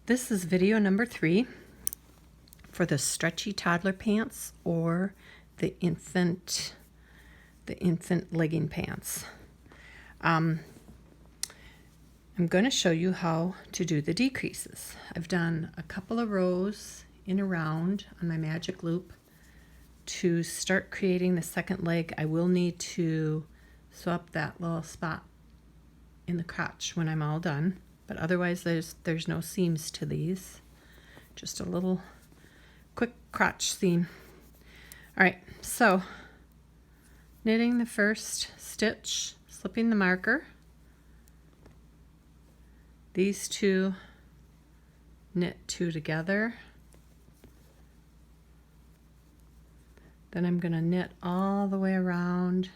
This is video number 3 for the stretchy toddler pants or the infant legging pants. I'm going to show you how to do the decreases. I've done a couple of rows in a round on my magic loop. To start creating the second leg, I will need to sew up that little spot in the crotch when I'm all done. But otherwise there's no seams to these. Just a little quick crotch seam. Alright, so knitting the first stitch, slipping the marker. These two knit two together. Then I'm going to knit all the way around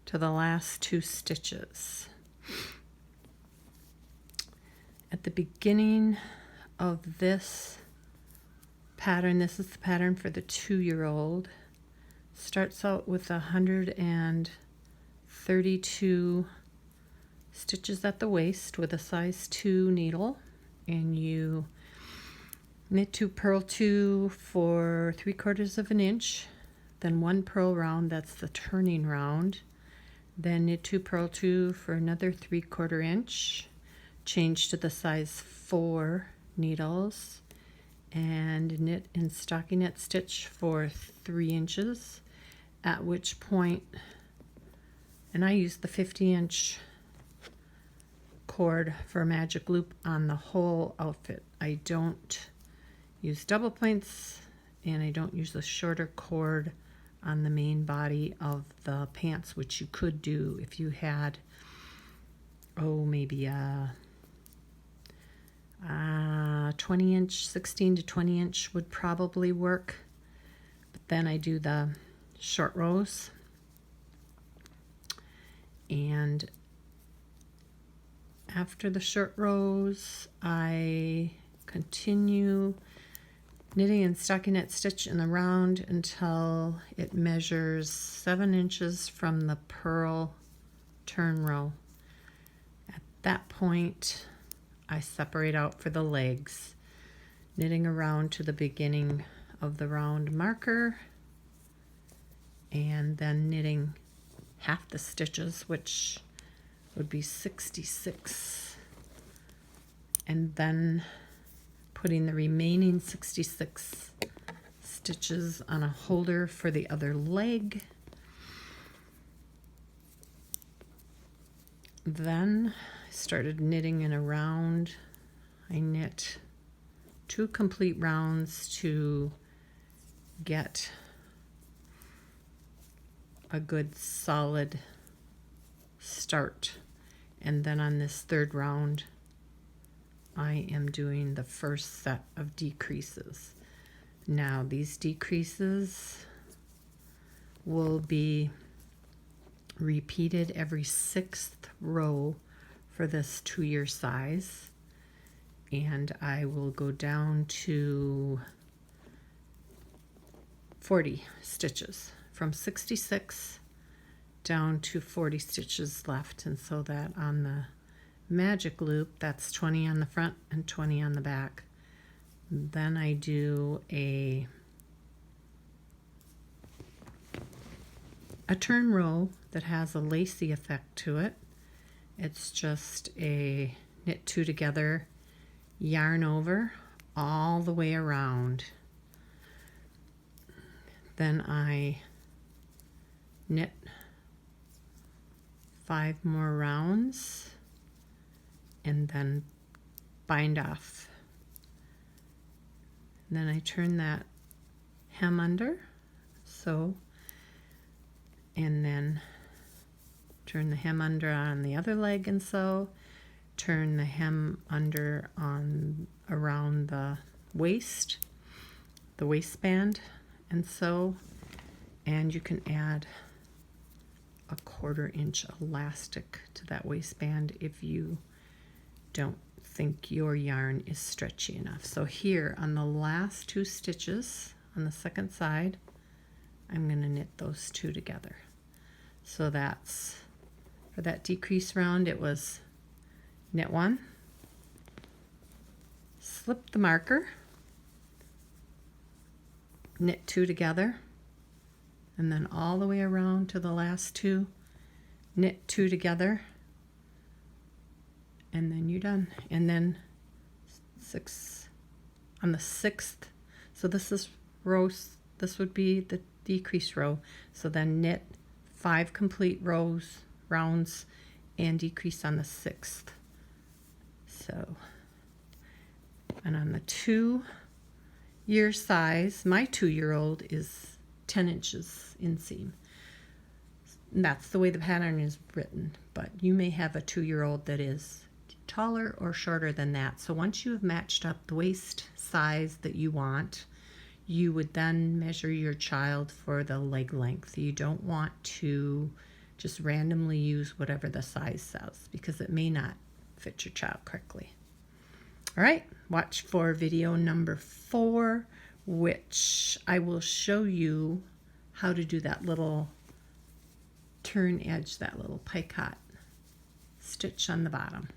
to the last 2 stitches. At the beginning of this pattern, this is the pattern for the 2-year-old, starts out with 132 stitches at the waist with a size 2 needle, and you knit 2, purl 2 for 3/4 of an inch, then 1 purl round, that's the turning round, then knit 2, purl 2 for another 3/4 inch, change to the size 4 needles, and knit in stockinette stitch for 3 inches, at which point, and I use the 50-inch cord for a magic loop on the whole outfit. I don't use double points, and I don't use the shorter cord on the main body of the pants, which you could do if you had, maybe a 20-inch, 16 to 20-inch would probably work. But then I do the short rows, and after the short rows I continue knitting and stockinette stitch in the round until it measures 7 inches from the purl turn row. At that point I separate out for the legs, knitting around to the beginning of the round marker, and then knitting half the stitches, which would be 66, and then putting the remaining 66 stitches on a holder for the other leg. Then I started knitting in a round. I knit 2 complete rounds to get a good solid start, and then on this 3rd round I am doing the first set of decreases. Now these decreases will be repeated every 6th row for this 2-year size, and I will go down to 40 stitches, from 66 down to 40 stitches left. And so that on the magic loop, that's 20 on the front and 20 on the back. Then I do a turn row that has a lacy effect to it. It's just a knit 2 together, yarn over all the way around. Then I knit 5 more rounds and then bind off. And then I turn that hem under, so, and then turn the hem under on the other leg and sew, turn the hem under on around the waist, the waistband, and sew. And you can add a 1/4 inch elastic to that waistband if you don't think your yarn is stretchy enough. So here on the last 2 stitches on the second side, I'm going to knit those 2 together. So that's, for that decrease round, it was knit 1, flip the marker, knit 2 together, and then all the way around to the last 2, knit 2 together, and then you're done. And then 6 on the 6th, so this is rows, this would be the decrease row, so then knit 5 complete rounds and decrease on the 6th. So, and on the 2-year size, my 2-year-old is 10 inches inseam. And that's the way the pattern is written, but you may have a 2-year-old that is taller or shorter than that. So once you have matched up the waist size that you want, you would then measure your child for the leg length. You don't want to just randomly use whatever the size says, because it may not fit your child correctly. All right, watch for video number 4, which I will show you how to do that little turn edge, that little picot stitch on the bottom.